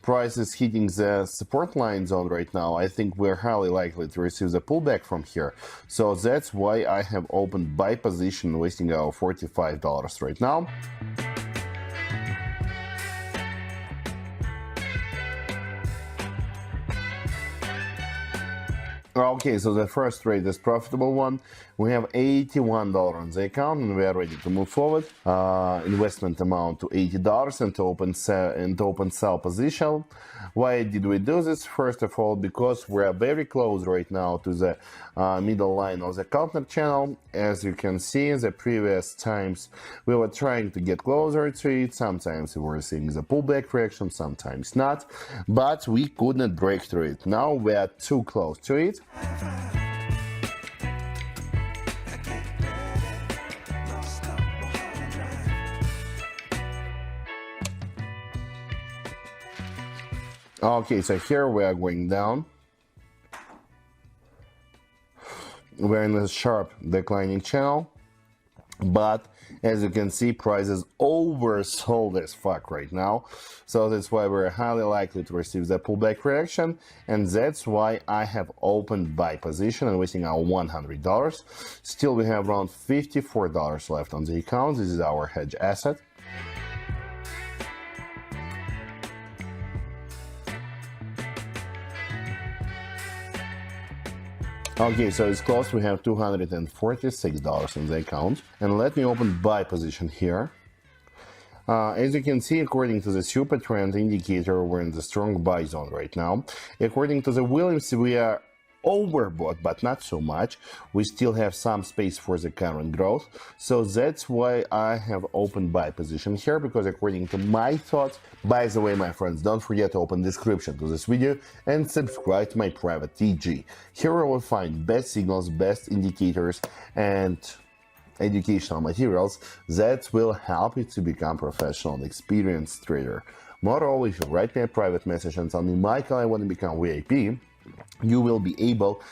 price is hitting the support line zone right now, I think we're highly likely to receive the pullback from here. So that's why I have opened buy position, wasting our $45 right now. Okay, so the first trade is profitable one. We have $81 on the account and we are ready to move forward. Investment amount to $80 and to open sell position. Why did we do this? First of all, because we are very close right now to the middle line of the counter channel. As you can see, the previous times we were trying to get closer to it. Sometimes we were seeing the pullback reaction, sometimes not, but we could not break through it. Now we are too close to it. Okay, so here we are going down. We're in a sharp declining channel, but as you can see, price is oversold as fuck right now. So that's why we're highly likely to receive the pullback reaction, and that's why I have opened buy position and wasting our $100. Still, we have around $54 left on the account. This is our hedge asset. Okay, so it's close. We have $246 in the account. And let me open buy position here. As you can see, according to the Supertrend indicator, we're in the strong buy zone right now. According to the Williams, we are overbought, but not so much. We still have some space for the current growth. So that's why I have opened buy position here, because according to my thoughts, by the way, my friends, don't forget to open description to this video and subscribe to my private TG. Here you will find best signals, best indicators, and educational materials that will help you to become professional and experienced trader. Moreover, if you write me a private message and tell me, Michael, I want to become VIP, you will be able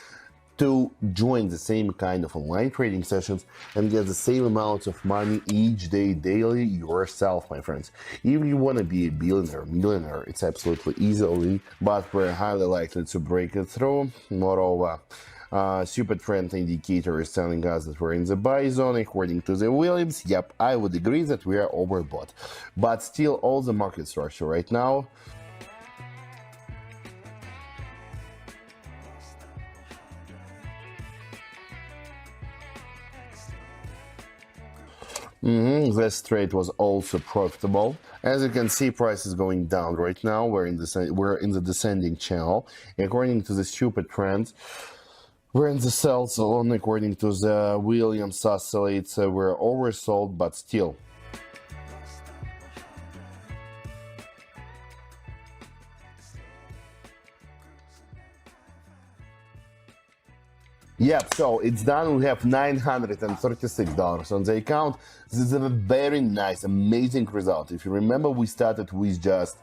to join the same kind of online trading sessions and get the same amount of money each day, daily, yourself, my friends. If you want to be a billionaire, millionaire, it's absolutely easily, but we're highly likely to break it through. Moreover, Supertrend indicator is telling us that we're in the buy zone. According to the Williams, yep, I would agree that we are overbought. But still, all the market structure right now, this trade was also profitable. As you can see, price is going down right now. We're in the descending channel. According to the Supertrend, we're in the sell zone. According to the Williams oscillates, we're oversold, but still. Yep, so it's done. We have $936 on the account. This is a very nice, amazing result. If you remember, we started with just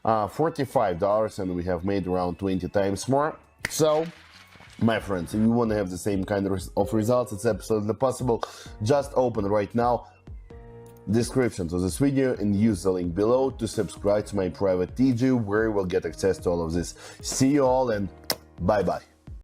$45 and we have made around 20 times more. So, my friends, if you want to have the same kind of results, it's absolutely possible. Just open right now description to this video and use the link below to subscribe to my private TG, where you will get access to all of this. See you all and bye-bye.